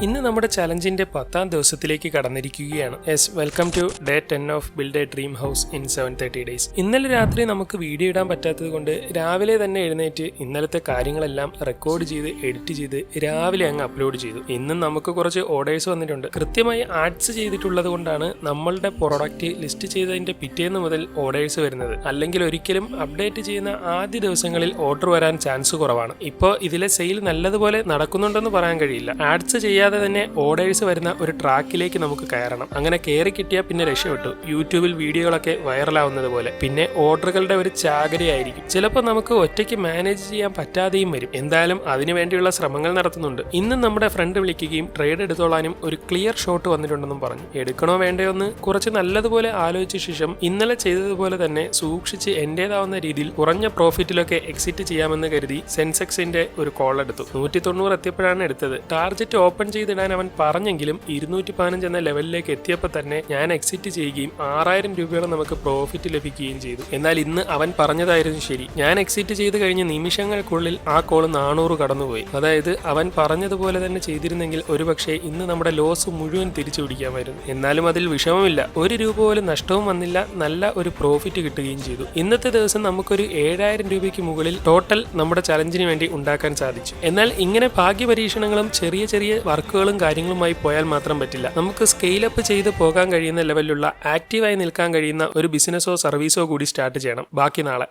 ഇന്ന് നമ്മുടെ ചലഞ്ചിന്റെ 10ാം ദിവസത്തിലേക്ക് കടന്നിരിക്കുകയാണ്. Yes, welcome to day 10 of build a dream house in 730 days. ഇന്നലെ രാത്രി നമുക്ക് വീഡിയോ ഇടാൻ പറ്റാത്തത് കൊണ്ട് രാവിലെ തന്നെ എഴുന്നേറ്റ് ഇന്നലത്തെ കാര്യങ്ങളെല്ലാം റെക്കോർഡ് ചെയ്ത് എഡിറ്റ് ചെയ്ത് രാവിലെ അങ്ങ് അപ്ലോഡ് ചെയ്തു. ഇന്നും നമുക്ക് കുറച്ച് ഓർഡേഴ്സ് വന്നിട്ടുണ്ട്. കൃത്യമായി ആഡ്സ് ചെയ്തിട്ടുള്ളത് കൊണ്ടാണ് നമ്മളുടെ പ്രൊഡക്റ്റ് ലിസ്റ്റ് ചെയ്തതിന്റെ പിറ്റേന്ന് മുതൽ ഓർഡേഴ്സ് വരുന്നത്. അല്ലെങ്കിൽ ഒരിക്കലും അപ്ഡേറ്റ് ചെയ്യുന്ന ആദ്യ ദിവസങ്ങളിൽ ഓർഡർ വരാൻ ചാൻസ് കുറവാണ്. ഇപ്പോൾ ഇതിലെ സെയിൽ നല്ലതുപോലെ നടക്കുന്നുണ്ടെന്ന് പറയാൻ കഴിയില്ല. ആഡ്സ് ചെയ്യാതെ തന്നെ ഓർഡേഴ്സ് വരുന്ന ഒരു ട്രാക്കിലേക്ക് നമുക്ക് കയറണം. അങ്ങനെ കയറി കിട്ടിയാൽ പിന്നെ രക്ഷപ്പെട്ടു. യൂട്യൂബിൽ വീഡിയോകളൊക്കെ വൈറലാവുന്നത് പോലെ. പിന്നെ ഓർഡറുകളുടെ ഒരു ചാകരയായിരിക്കും. ചിലപ്പോൾ നമുക്ക് ഒറ്റയ്ക്ക് മാനേജ് ചെയ്യാൻ പറ്റാതെയും വരും. എന്തായാലും അതിനു വേണ്ടിയുള്ള ശ്രമങ്ങൾ നടത്തുന്നുണ്ട്. ഇന്നും നമ്മുടെ ഫ്രണ്ട് വിളിക്കുകയും ട്രേഡ് എടുത്തോളാനും ഒരു ക്ലിയർ ഷോട്ട് വന്നിട്ടുണ്ടെന്നും പറഞ്ഞു. എടുക്കണോ വേണ്ടയോ എന്ന് കുറച്ച് നല്ലതുപോലെ ആലോചിച്ച ശേഷം ഇന്നലെ ചെയ്തതുപോലെ തന്നെ സൂക്ഷിച്ച് എന്റേതാവുന്ന രീതിയിൽ കുറഞ്ഞ പ്രോഫിറ്റിലൊക്കെ എക്സിറ്റ് ചെയ്യാമെന്ന് കരുതി സെൻസെക്സിന്റെ ഒരു കോൾ എടുത്തു. 190 എത്തിയപ്പോഴാണ് എടുത്തത്. ടാർജറ്റ് ഓപ്പൺ ചെയ്തിടാൻ അവൻ പറഞ്ഞെങ്കിലും 215 എന്ന ലെവലിലേക്ക് എത്തിയപ്പോൾ തന്നെ ഞാൻ എക്സിറ്റ് ചെയ്യുകയും 6000 രൂപയോളം നമുക്ക് പ്രോഫിറ്റ് ലഭിക്കുകയും ചെയ്തു. എന്നാൽ ഇന്ന് അവൻ പറഞ്ഞതായിരുന്നു ശരി. ഞാൻ എക്സിറ്റ് ചെയ്ത് കഴിഞ്ഞ നിമിഷങ്ങൾക്കുള്ളിൽ ആ കോൾ 400 കടന്നുപോയി. അതായത് അവൻ പറഞ്ഞതുപോലെ തന്നെ ചെയ്തിരുന്നെങ്കിൽ ഒരുപക്ഷെ ഇന്ന് നമ്മുടെ ലോസ് മുഴുവൻ തിരിച്ചു പിടിക്കാമായിരുന്നു. എന്നാലും അതിൽ വിഷമമില്ല. 1 രൂപ പോലും നഷ്ടവും വന്നില്ല. നല്ല ഒരു പ്രോഫിറ്റ് കിട്ടുകയും ചെയ്തു. ഇന്നത്തെ ദിവസം നമുക്കൊരു 7000 രൂപയ്ക്ക് മുകളിൽ ടോട്ടൽ നമ്മുടെ ചലഞ്ചിന് വേണ്ടി ഉണ്ടാക്കാൻ സാധിച്ചു. എന്നാൽ ഇങ്ങനെ ഭാഗ്യപരീക്ഷണങ്ങളും ചെറിയ ചെറിയ വർക്കുകളും കാര്യങ്ങളുമായി പോയാൽ മാത്രം പറ്റില്ല. നമുക്ക് സ്കെയിൽ അപ്പ് ചെയ്ത് പോകാൻ കഴിയുന്ന ലെവലിലുള്ള ആക്റ്റീവായി നിൽക്കാൻ കഴിയുന്ന ഒരു ബിസിനസ്സോ സർവീസോ കൂടി സ്റ്റാർട്ട് ചെയ്യണം. ബാക്കി നാളെ.